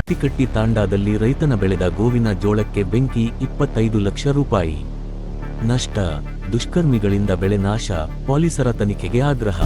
ಅತ್ತಿಕಟ್ಟಿ ತಾಂಡಾದಲ್ಲಿ ರೈತನ ಬೆಳೆದ ಗೋವಿನ ಜೋಳಕ್ಕೆ ಬೆಂಕಿ, 25 ಲಕ್ಷ ರೂಪಾಯಿ ನಷ್ಟ. ದುಷ್ಕರ್ಮಿಗಳಿಂದ ಬೆಳೆ ನಾಶ, ಪೊಲೀಸರ ತನಿಖೆಗೆ ಆಗ್ರಹ.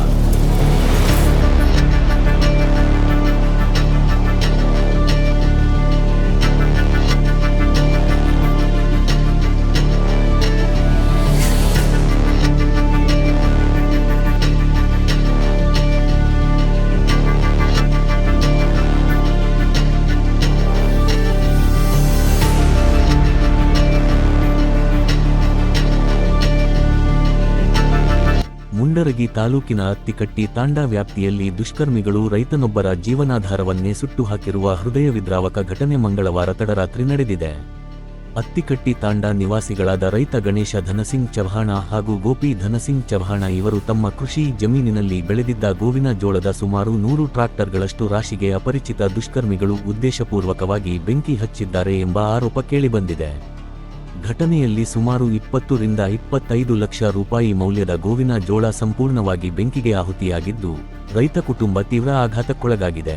ಮುಂಡರಗಿ ತಾಲೂಕಿನ ಅತ್ತಿಕಟ್ಟಿ ತಾಂಡಾ ವ್ಯಾಪ್ತಿಯಲ್ಲಿ ದುಷ್ಕರ್ಮಿಗಳು ರೈತನೊಬ್ಬರ ಜೀವನಾಧಾರವನ್ನೇ ಸುಟ್ಟು ಹಾಕಿರುವ ಹೃದಯ ವಿದ್ರಾವಕ ಘಟನೆ ಮಂಗಳವಾರ ತಡರಾತ್ರಿ ನಡೆದಿದೆ. ಅತ್ತಿಕಟ್ಟಿ ತಾಂಡಾ ನಿವಾಸಿಗಳಾದ ರೈತ ಗಣೇಶ ಧನಸಿಂಗ್ ಚವ್ಹಾಣ ಹಾಗೂ ಗೋಪಿ ಧನಸಿಂಗ್ ಚವ್ಹಾಣ ಇವರು ತಮ್ಮ ಕೃಷಿ ಜಮೀನಿನಲ್ಲಿ ಬೆಳೆದಿದ್ದ ಗೋವಿನ ಜೋಳದ ಸುಮಾರು 100 ಟ್ರಾಕ್ಟರ್ಗಳಷ್ಟು ರಾಶಿಗೆ ಅಪರಿಚಿತ ದುಷ್ಕರ್ಮಿಗಳು ಉದ್ದೇಶಪೂರ್ವಕವಾಗಿ ಬೆಂಕಿ ಹಚ್ಚಿದ್ದಾರೆ ಎಂಬ ಆರೋಪ ಕೇಳಿಬಂದಿದೆ. ಘಟನೆಯಲ್ಲಿ ಸುಮಾರು 20 ರಿಂದ 25 ಲಕ್ಷ ರೂಪಾಯಿ ಮೌಲ್ಯದ ಗೋವಿನ ಜೋಳ ಸಂಪೂರ್ಣವಾಗಿ ಬೆಂಕಿಗೆ ಆಹುತಿಯಾಗಿದ್ದು, ರೈತ ಕುಟುಂಬ ತೀವ್ರ ಆಘಾತಕ್ಕೊಳಗಾಗಿದೆ.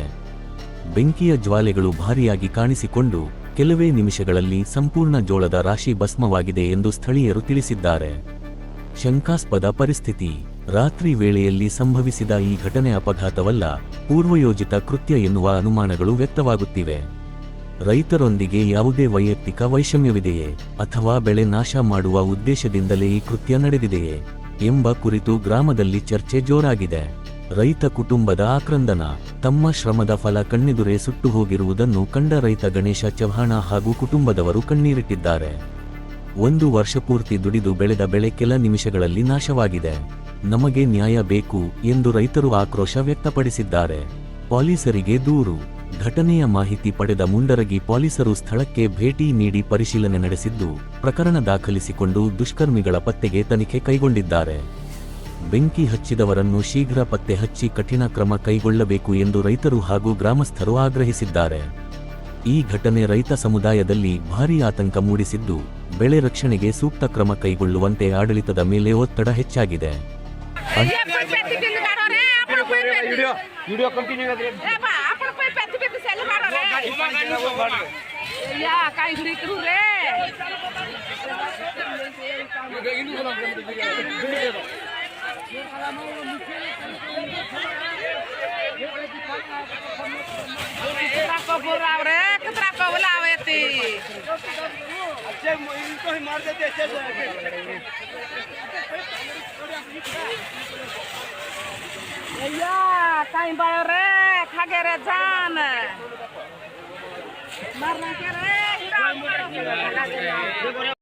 ಬೆಂಕಿಯ ಜ್ವಾಲೆಗಳು ಭಾರಿಯಾಗಿ ಕಾಣಿಸಿಕೊಂಡು ಕೆಲವೇ ನಿಮಿಷಗಳಲ್ಲಿ ಸಂಪೂರ್ಣ ಜೋಳದ ರಾಶಿ ಭಸ್ಮವಾಗಿದೆ ಎಂದು ಸ್ಥಳೀಯರು ತಿಳಿಸಿದ್ದಾರೆ. ಶಂಕಾಸ್ಪದ ಪರಿಸ್ಥಿತಿ. ರಾತ್ರಿ ವೇಳೆಯಲ್ಲಿ ಸಂಭವಿಸಿದ ಈ ಘಟನೆ ಅಪಘಾತವಲ್ಲ, ಪೂರ್ವಯೋಜಿತ ಕೃತ್ಯ ಎನ್ನುವ ಅನುಮಾನಗಳು ವ್ಯಕ್ತವಾಗುತ್ತಿವೆ. ರೈತರೊಂದಿಗೆ ಯಾವುದೇ ವೈಯಕ್ತಿಕ ವೈಷಮ್ಯವಿದೆಯೇ ಅಥವಾ ಬೆಳೆ ನಾಶ ಮಾಡುವ ಉದ್ದೇಶದಿಂದಲೇ ಈ ಕೃತ್ಯ ನಡೆದಿದೆಯೇ ಎಂಬ ಕುರಿತು ಗ್ರಾಮದಲ್ಲಿ ಚರ್ಚೆ ಜೋರಾಗಿದೆ. ರೈತ ಕುಟುಂಬದ ಆಕ್ರಂದನ. ತಮ್ಮ ಶ್ರಮದ ಫಲ ಕಣ್ಣೆದುರೇ ಸುಟ್ಟು ಹೋಗಿರುವುದನ್ನು ಕಂಡ ರೈತ ಗಣೇಶ ಚವ್ಹಾಣ ಹಾಗೂ ಕುಟುಂಬದವರು ಕಣ್ಣೀರಿಟ್ಟಿದ್ದಾರೆ. 1 ವರ್ಷ ಪೂರ್ತಿ ದುಡಿದು ಬೆಳೆದ ಬೆಳೆ ಕೆಲ ನಿಮಿಷಗಳಲ್ಲಿ ನಾಶವಾಗಿದೆ. ನಮಗೆ ನ್ಯಾಯ ಬೇಕು ಎಂದು ರೈತರು ಆಕ್ರೋಶ ವ್ಯಕ್ತಪಡಿಸಿದ್ದಾರೆ. ಪೊಲೀಸರಿಗೆ ದೂರು. ಘಟನೆಯ ಮಾಹಿತಿ ಪಡೆದ ಮುಂಡರಗಿ ಪೊಲೀಸರು ಸ್ಥಳಕ್ಕೆ ಭೇಟಿ ನೀಡಿ ಪರಿಶೀಲನೆ ನಡೆಸಿದ್ದು, ಪ್ರಕರಣ ದಾಖಲಿಸಿಕೊಂಡು ದುಷ್ಕರ್ಮಿಗಳ ಪತ್ತೆಗೆ ತನಿಖೆ ಕೈಗೊಂಡಿದ್ದಾರೆ. ಬೆಂಕಿ ಹಚ್ಚಿದವರನ್ನು ಶೀಘ್ರ ಪತ್ತೆ ಹಚ್ಚಿ ಕಠಿಣ ಕ್ರಮ ಕೈಗೊಳ್ಳಬೇಕು ಎಂದು ರೈತರು ಹಾಗೂ ಗ್ರಾಮಸ್ಥರು ಆಗ್ರಹಿಸಿದ್ದಾರೆ. ಈ ಘಟನೆ ರೈತ ಸಮುದಾಯದಲ್ಲಿ ಭಾರೀ ಆತಂಕ ಮೂಡಿಸಿದ್ದು, ಬೆಳೆ ರಕ್ಷಣೆಗೆ ಸೂಕ್ತ ಕ್ರಮ ಕೈಗೊಳ್ಳುವಂತೆ ಆಡಳಿತದ ಮೇಲೆ ಒತ್ತಡ ಹೆಚ್ಚಾಗಿದೆ. कहीं बायो रे खागे रे जान मरना के रे